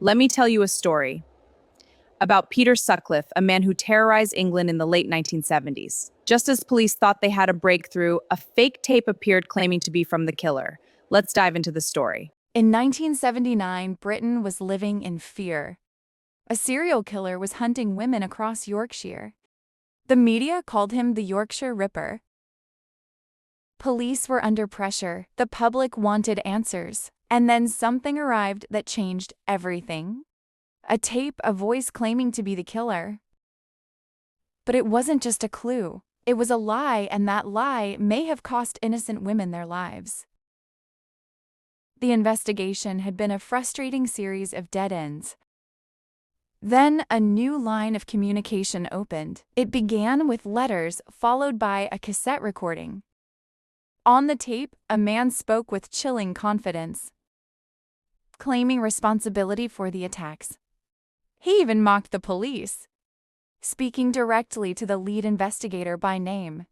Let me tell you a story about Peter Sutcliffe, a man who terrorized England in the late 1970s. Just as police thought they had a breakthrough, a fake tape appeared claiming to be from the killer. Let's dive into the story. In 1979, Britain was living in fear. A serial killer was hunting women across Yorkshire. The media called him the Yorkshire Ripper. Police were under pressure, the public wanted answers, and then something arrived that changed everything. A tape, a voice claiming to be the killer. But it wasn't just a clue. It was a lie, and that lie may have cost innocent women their lives. The investigation had been a frustrating series of dead ends. Then a new line of communication opened. It began with letters, followed by a cassette recording. On the tape, a man spoke with chilling confidence, claiming responsibility for the attacks. He even mocked the police, speaking directly to the lead investigator by name.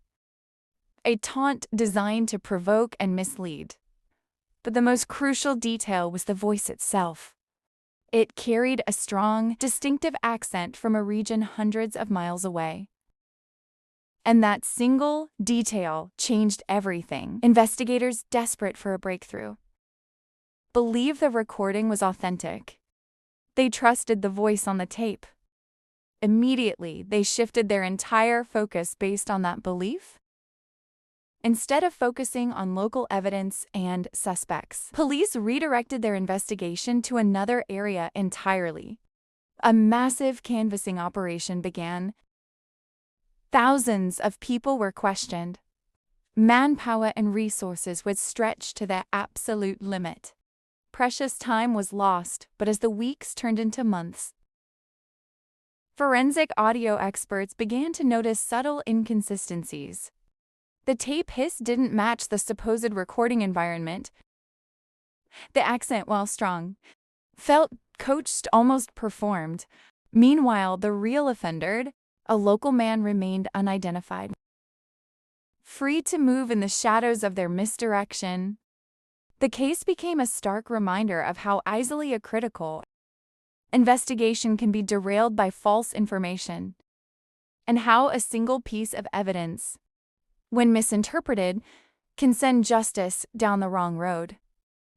A taunt designed to provoke and mislead. But the most crucial detail was the voice itself. It carried a strong, distinctive accent from a region hundreds of miles away. And that single detail changed everything. Investigators, desperate for a breakthrough, believed the recording was authentic. They trusted the voice on the tape. Immediately, they shifted their entire focus based on that belief. Instead of focusing on local evidence and suspects, police redirected their investigation to another area entirely. A massive canvassing operation began. Thousands of people were questioned. Manpower and resources would stretch to their absolute limit. Precious time was lost, but as the weeks turned into months, forensic audio experts began to notice subtle inconsistencies. The tape hiss didn't match the supposed recording environment. The accent, while strong, felt coached, almost performed. Meanwhile, the real offender, a local man, remained unidentified. Free to move in the shadows of their misdirection, the case became a stark reminder of how easily a critical investigation can be derailed by false information, and how a single piece of evidence, when misinterpreted, can send justice down the wrong road,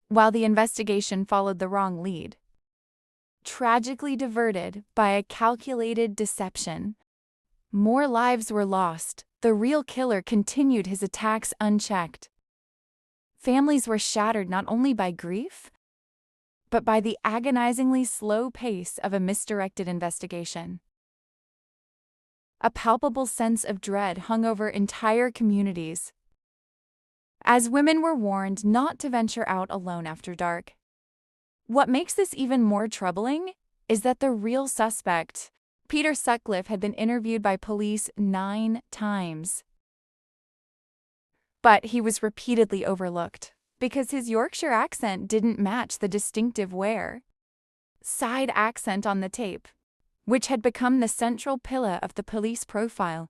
while the investigation followed the wrong lead. Tragically diverted by a calculated deception, more lives were lost. The real killer continued his attacks unchecked. Families were shattered not only by grief, but by the agonizingly slow pace of a misdirected investigation. A palpable sense of dread hung over entire communities, as women were warned not to venture out alone after dark. What makes this even more troubling is that the real suspect, Peter Sutcliffe, had been interviewed by police 9 times. But he was repeatedly overlooked because his Yorkshire accent didn't match the distinctive side accent on the tape, which had become the central pillar of the police profile.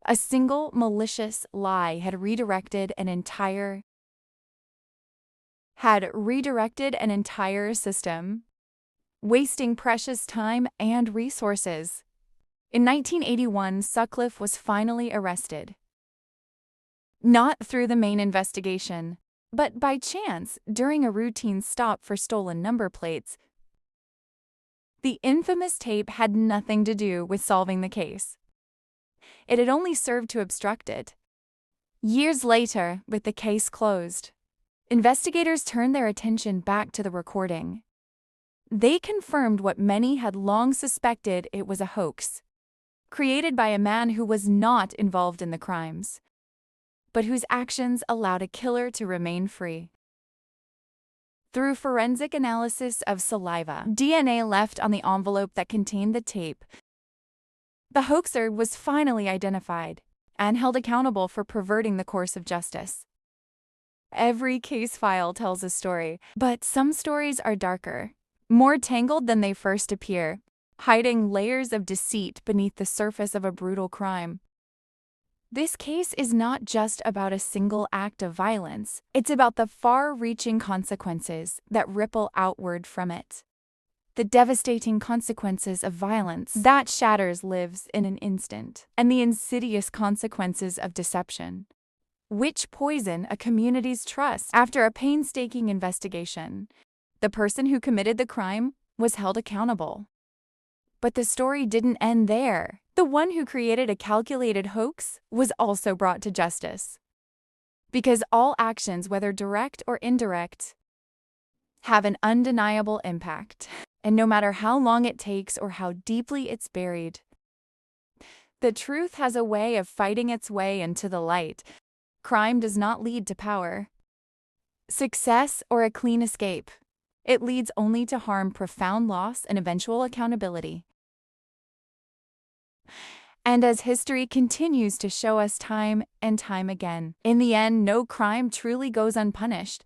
A single malicious lie had redirected an entire system, wasting precious time and resources. In 1981, Sutcliffe was finally arrested. Not through the main investigation, but by chance during a routine stop for stolen number plates. The infamous tape had nothing to do with solving the case. It had only served to obstruct it. Years later, with the case closed, investigators turned their attention back to the recording. They confirmed what many had long suspected: it was a hoax, created by a man who was not involved in the crimes, but whose actions allowed a killer to remain free. Through forensic analysis of saliva, DNA left on the envelope that contained the tape, the hoaxer was finally identified and held accountable for perverting the course of justice. Every case file tells a story, but some stories are darker, more tangled than they first appear, hiding layers of deceit beneath the surface of a brutal crime. This case is not just about a single act of violence, it's about the far-reaching consequences that ripple outward from it. The devastating consequences of violence that shatters lives in an instant, and the insidious consequences of deception, which poison a community's trust. After a painstaking investigation, the person who committed the crime was held accountable. But the story didn't end there. The one who created a calculated hoax was also brought to justice. Because all actions, whether direct or indirect, have an undeniable impact. And no matter how long it takes or how deeply it's buried, the truth has a way of fighting its way into the light. Crime does not lead to power, success, or a clean escape. It leads only to harm, profound loss, and eventual accountability. And as history continues to show us time and time again, in the end, no crime truly goes unpunished.